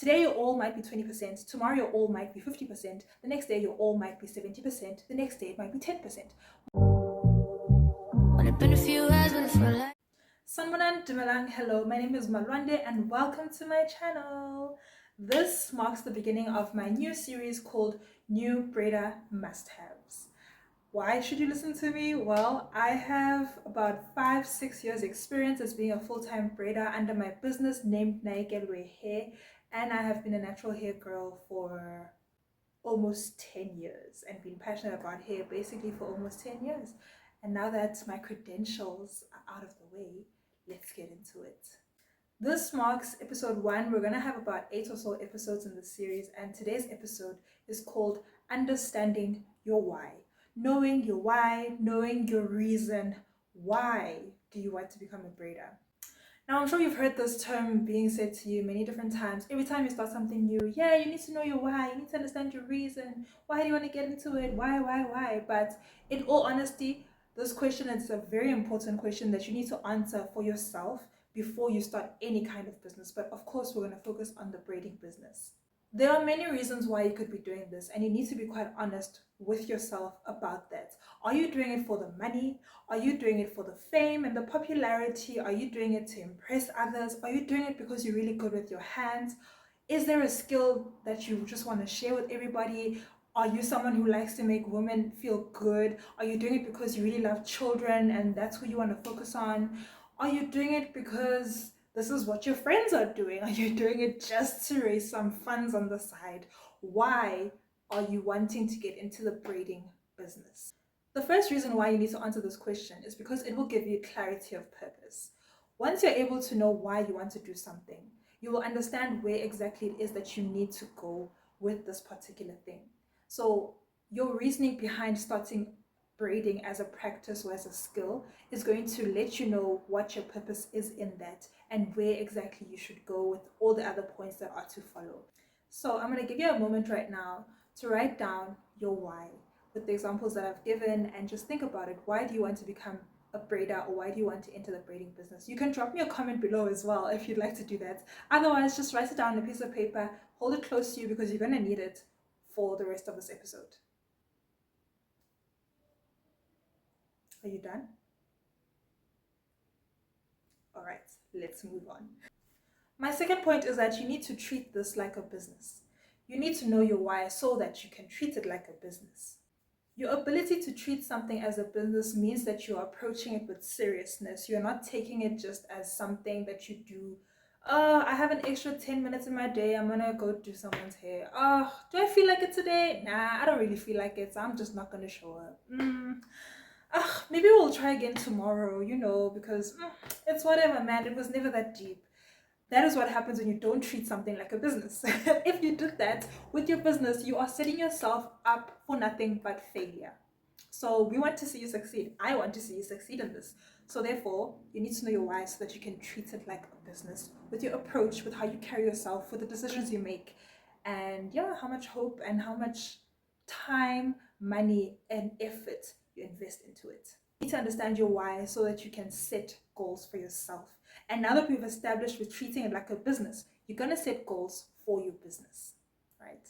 Today your all might be 20%, tomorrow your all might be 50%, the next day your all might be 70%, the next day it might be 10%. Sanbonan Dumalang, hello, my name is Malwande and welcome to my channel. This marks the beginning of my new series called New Braider Must-Haves. Why should you listen to me? Well, I have about 5-6 years experience as being a full-time braider under my business named Naigelwe Hair, and I have been a natural hair girl for almost 10 years and been passionate about hair basically for almost 10 years. And now that my credentials are out of the way, let's get into it. This marks episode 1. We're going to have about 8 or so episodes in the series, and today's episode is called Understanding Your Why. Knowing your why, knowing your reason. Why do you want to become a braider? Now, I'm sure you've heard this term being said to you many different times. Every time you start something new, yeah, you need to know your why, you need to understand your reason. Why do you want to get into it? Why? But in all honesty, this question is a very important question that you need to answer for yourself before you start any kind of business. But of course, we're going to focus on the braiding business. There are many reasons why you could be doing this, and you need to be quite honest with yourself about that. Are you doing it for the money? Are you doing it for the fame and the popularity? Are you doing it to impress others? Are you doing it because you're really good with your hands? Is there a skill that you just want to share with everybody? Are you someone who likes to make women feel good? Are you doing it because you really love children and that's who you want to focus on? Are you doing it because this is what your friends are doing? Are you doing it just to raise some funds on the side? Why are you wanting to get into the braiding business? The first reason why you need to answer this question is because it will give you clarity of purpose. Once you're able to know why you want to do something, you will understand where exactly it is that you need to go with this particular thing. So your reasoning behind starting braiding as a practice or as a skill is going to let you know what your purpose is in that and where exactly you should go with all the other points that are to follow. So I'm going to give you a moment right now to write down your why with the examples that I've given, and just think about it. Why do you want to become a braider, or why do you want to enter the braiding business? You can drop me a comment below as well if you'd like to do that. Otherwise, just write it down on a piece of paper, hold it close to you because you're going to need it for the rest of this episode. Are you done? All right, let's move on. My second point is that you need to treat this like a business. You need to know your why so that you can treat it like a business. Your ability to treat something as a business means that you are approaching it with seriousness. You're not taking it just as something that you do. I have an extra 10 minutes in my day. I'm gonna go do someone's hair. Do I feel like it today? Nah, I don't really feel like it, so I'm just not gonna show up. Maybe we'll try again tomorrow, because it's whatever, man. It was never that deep. That is what happens when you don't treat something like a business. If you did that with your business, you are setting yourself up for nothing but failure. So we want to see you succeed. I want to see you succeed in this. So therefore, you need to know your why so that you can treat it like a business with your approach, with how you carry yourself, with the decisions you make, and how much hope and how much time, money, and effort you invest into it. You need to understand your why so that you can set goals for yourself. And now that we've established we're treating it like a business, you're going to set goals for your business, right?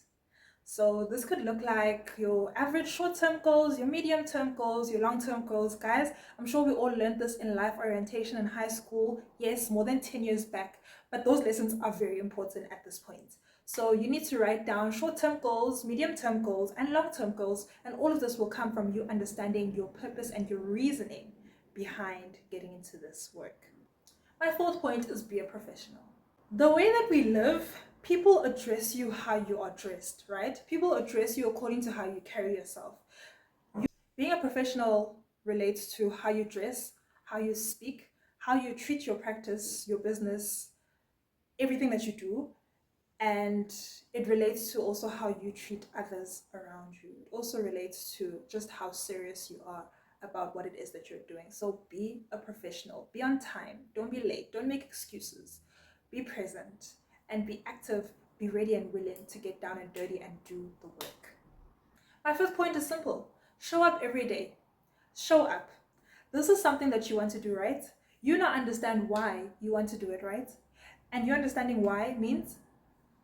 So this could look like your average short-term goals, your medium-term goals, your long-term goals. Guys, I'm sure we all learned this in life orientation in high school. Yes, more than 10 years back, but those lessons are very important at this point. So you need to write down short-term goals, medium-term goals, and long-term goals, and all of this will come from you understanding your purpose and your reasoning behind getting into this work. My fourth point is be a professional. The way that we live, people address you how you are dressed, right? People address you according to how you carry yourself. Being a professional relates to how you dress, how you speak, how you treat your practice, your business, everything that you do. And it relates to also how you treat others around you. It also relates to just how serious you are about what it is that you're doing. So be a professional, be on time, don't be late, don't make excuses, be present and be active, be ready and willing to get down and dirty and do the work. My fifth point is simple. Show up every day. Show up. This is something that you want to do, right? You now understand why you want to do it, right? And you understanding why means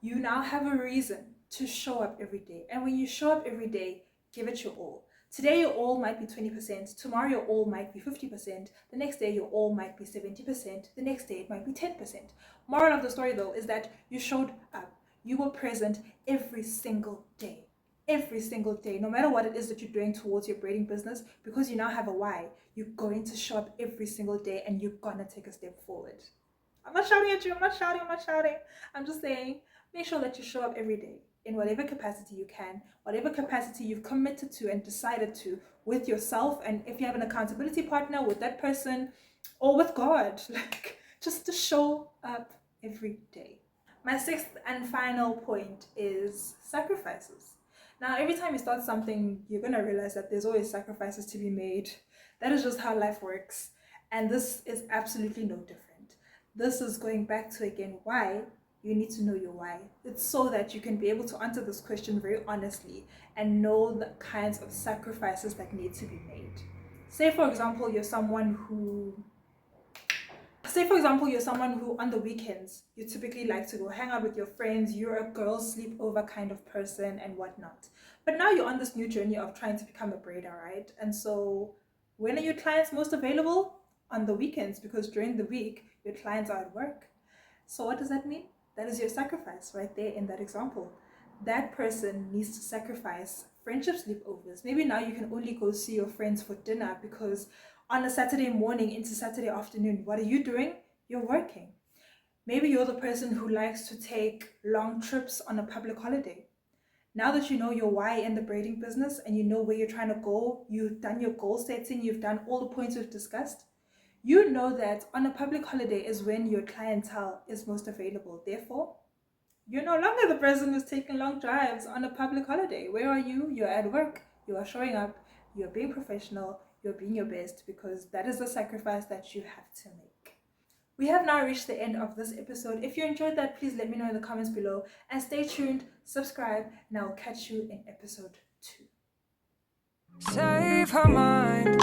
you now have a reason to show up every day. And when you show up every day, give it your all. Today, your all might be 20%. Tomorrow, your all might be 50%. The next day, your all might be 70%. The next day, it might be 10%. Moral of the story, though, is that you showed up. You were present every single day. Every single day, no matter what it is that you're doing towards your braiding business, because you now have a why, you're going to show up every single day and you're gonna take a step forward. I'm not shouting at you, I'm not shouting. I'm just saying, make sure that you show up every day in whatever capacity you can, whatever capacity you've committed to and decided to with yourself. And if you have an accountability partner, with that person or with God, like just to show up every day. My sixth and final point is sacrifices. Now, every time you start something, you're going to realize that there's always sacrifices to be made. That is just how life works. And this is absolutely no different. This is going back to, again, why you need to know your why. It's so that you can be able to answer this question very honestly and know the kinds of sacrifices that need to be made. Say, for example, you're someone who on the weekends, you typically like to go hang out with your friends, you're a girls sleepover kind of person and whatnot. But now you're on this new journey of trying to become a braider, right? And so when are your clients most available? On the weekends, because during the week, your clients are at work. So what does that mean? That is your sacrifice right there in that example. That person needs to sacrifice friendship sleepovers. Maybe now you can only go see your friends for dinner because on a Saturday morning into Saturday afternoon, what are you doing? You're working. Maybe you're the person who likes to take long trips on a public holiday. Now that you know your why in the braiding business and you know where you're trying to go, you've done your goal setting, you've done all the points we've discussed, you know that on a public holiday is when your clientele is most available. Therefore, you're no longer the person who's taking long drives on a public holiday. Where are you? You're at work. You are showing up. You're being professional. You're being your best, because that is the sacrifice that you have to make. We have now reached the end of this episode. If you enjoyed that, please let me know in the comments below. And stay tuned, subscribe, and I'll catch you in episode 2. Save her mind,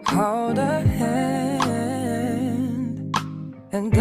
hold her hand, and